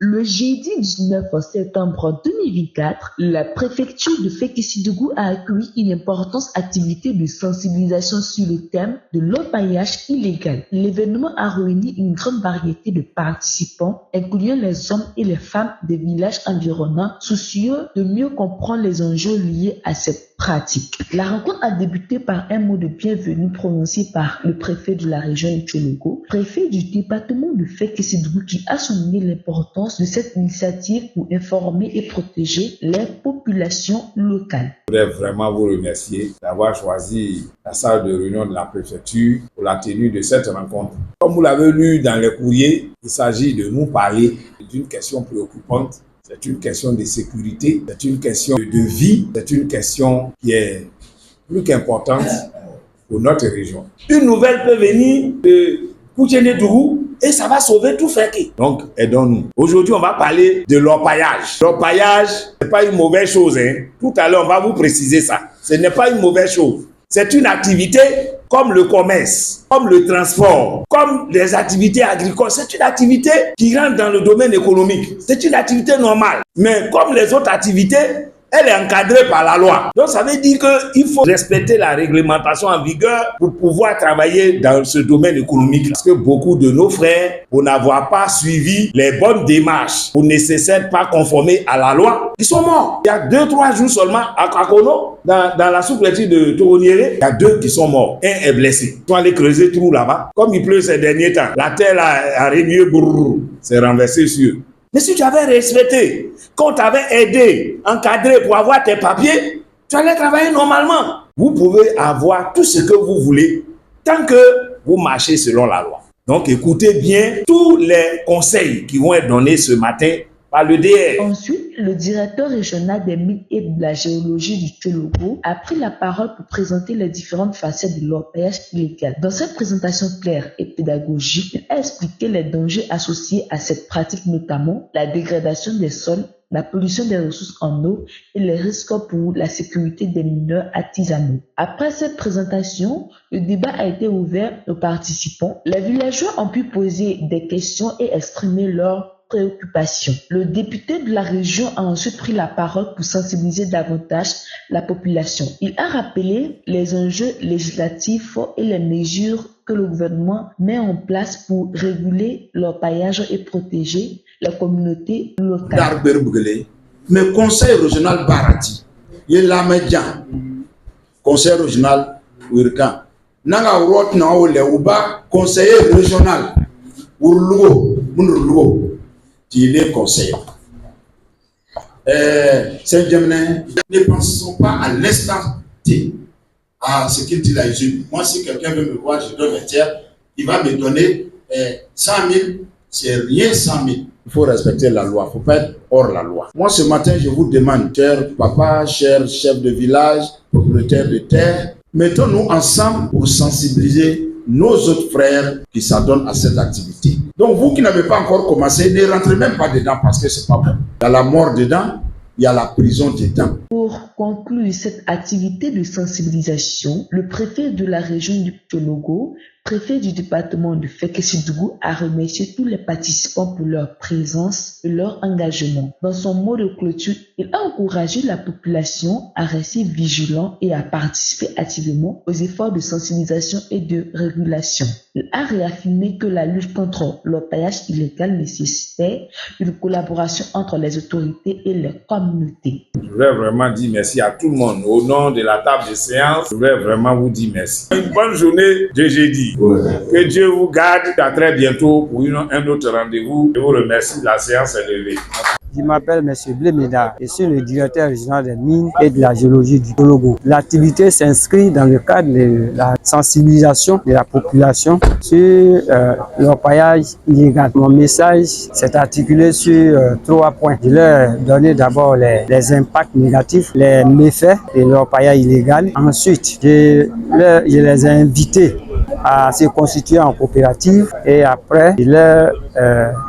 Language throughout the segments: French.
Le jeudi 19 septembre 2024, la préfecture de Fekesi-Dougou a accueilli une importante activité de sensibilisation sur le thème de l'orpaillage illégal. L'événement a réuni une grande variété de participants, incluant les hommes et les femmes des villages environnants, soucieux de mieux comprendre les enjeux liés à cette pratique. La rencontre a débuté par un mot de bienvenue prononcé par le préfet de la région de Tchologo, préfet du département de Fekesi-Dougou, qui a souligné l'importance de cette initiative pour informer et protéger les populations locales. Je voudrais vraiment vous remercier d'avoir choisi la salle de réunion de la préfecture pour la tenue de cette rencontre. Comme vous l'avez lu dans les courriers, il s'agit de nous parler d'une question préoccupante. C'est une question de sécurité, c'est une question de vie, c'est une question qui est plus qu'importante pour notre région. Une nouvelle peut venir de Koutchéné-Dougou et ça va sauver tout Fekki. Donc, aidons-nous. Aujourd'hui, on va parler de l'orpaillage. L'orpaillage, ce n'est pas une mauvaise chose. Tout à l'heure, on va vous préciser ça. Ce n'est pas une mauvaise chose. C'est une activité comme le commerce, comme le transport, comme les activités agricoles. C'est une activité qui rentre dans le domaine économique. C'est une activité normale. Mais comme les autres activités, elle est encadrée par la loi. Donc, ça veut dire qu'il faut respecter la réglementation en vigueur pour pouvoir travailler dans ce domaine économique. Parce que beaucoup de nos frères, pour n'avoir pas suivi les bonnes démarches, pour nécessaire pas conformer à la loi, ils sont morts. Il y a 2-3 jours seulement à Kakono, dans la sous-préfecture de Toroniéré, il y a 2 qui sont morts. Un est blessé. Ils sont allés creuser trou là-bas. Comme il pleut ces derniers temps, la terre a remué, s'est renversée sur eux. Mais si tu avais respecté, qu'on t'avait aidé, encadré pour avoir tes papiers, tu allais travailler normalement. Vous pouvez avoir tout ce que vous voulez tant que vous marchez selon la loi. Donc écoutez bien tous les conseils qui vont être donnés ce matin par le DR. Ensuite, le directeur régional des mines et de la géologie du Tchologo a pris la parole pour présenter les différentes facettes de l'orpaillage illégal. Dans cette présentation claire et pédagogique, il a expliqué les dangers associés à cette pratique, notamment la dégradation des sols, la pollution des ressources en eau et les risques pour la sécurité des mineurs artisanaux. Après cette présentation, le débat a été ouvert aux participants. Les villageois ont pu poser des questions et exprimer leurs préoccupations. Le député de la région a ensuite pris la parole pour sensibiliser davantage la population. Il a rappelé les enjeux législatifs et les mesures que le gouvernement met en place pour réguler l'orpaillage et protéger la communauté locale. Mais conseil régional Barati, il l'a médian. Conseil régional Wirkan. Nanga rot na ole uba conseiller régional Urlugo, Munurlugo. Il est conseiller. Saint-Germain, ne pensons pas à l'instant T, à ce qu'il dit là. Moi, si quelqu'un veut me voir, je donne un tiers, il va me donner 100 000, c'est rien 100 000. Il faut respecter la loi, il ne faut pas être hors la loi. Moi, ce matin, je vous demande, cher papa, cher chef de village, propriétaire de terre, mettons-nous ensemble pour sensibiliser nos autres frères qui s'adonnent à cette activité. Donc vous qui n'avez pas encore commencé, ne rentrez même pas dedans parce que c'est pas bon. Il y a la mort dedans, il y a la prison dedans. Pour conclure cette activité de sensibilisation, le préfet de la région du Tchologo, préfet du département de Fekesi-Dougou, a remercié tous les participants pour leur présence et leur engagement. Dans son mot de clôture, il a encouragé la population à rester vigilant et à participer activement aux efforts de sensibilisation et de régulation. Il a réaffirmé que la lutte contre l'orpaillage illégal nécessitait une collaboration entre les autorités et les communautés. Je voudrais vraiment dire merci à tout le monde. Au nom de la table de séance, je voudrais vraiment vous dire merci. Une bonne journée de jeudi. Que Dieu vous garde. À très bientôt pour un autre rendez-vous. Je vous remercie. La séance est levée. Je m'appelle M. Bléméda. Je suis le directeur régional des mines et de la géologie du Tchologo. L'activité s'inscrit dans le cadre de la sensibilisation de la population sur l'orpaillage illégal. Mon message s'est articulé sur 3 points. Je leur ai donné d'abord les impacts négatifs, les méfaits de l'orpaillage illégal. Ensuite, je les ai invités à se constituer en coopérative et après il leur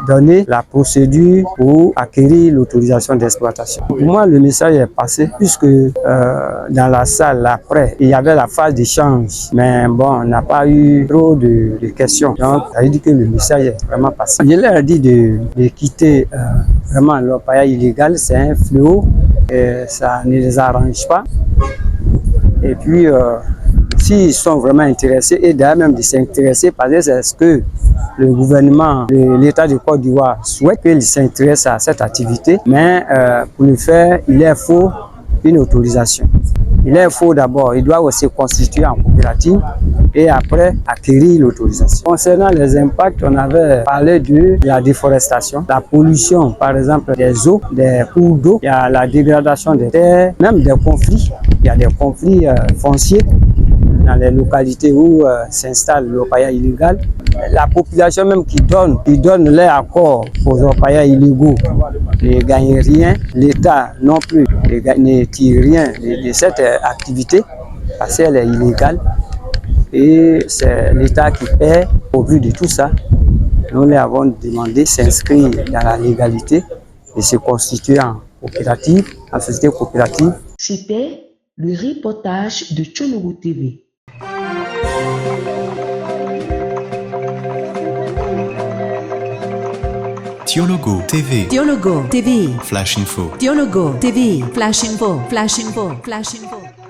donner la procédure pour acquérir l'autorisation d'exploitation. Pour moi, le message est passé puisque dans la salle après, il y avait la phase d'échange, mais bon, on n'a pas eu trop de questions. Donc, ça veut dire que le message est vraiment passé. Je leur ai dit de quitter vraiment l'orpaillage illégal, c'est un fléau, et ça ne les arrange pas. Et puis, s'ils sont vraiment intéressés, et d'ailleurs même de s'intéresser, parce que c'est ce que le gouvernement de l'État de Côte d'Ivoire souhaite, qu'ils s'intéressent à cette activité, mais pour le faire, il leur faut une autorisation. Il leur faut d'abord, ils doivent aussi constituer en coopérative et après acquérir l'autorisation. Concernant les impacts, on avait parlé de la déforestation, la pollution par exemple des eaux, des cours d'eau, il y a la dégradation des terres, même des conflits. Il y a des conflits fonciers dans les localités où s'installe l'orpaillage illégal. La population même qui donne leur accord aux orpailleurs illégaux ne gagne rien. L'État non plus ne tire rien de cette activité parce qu'elle est illégale. Et c'est l'État qui paie au vu de tout ça. Nous leur avons demandé de s'inscrire dans la légalité et se constituer en coopérative, en société coopérative. C'était le reportage de Tchologo TV. Tiologo TV. Tiologo TV. Flash Info. Tiologo TV. Flash Info. Flash Info. Flash Info.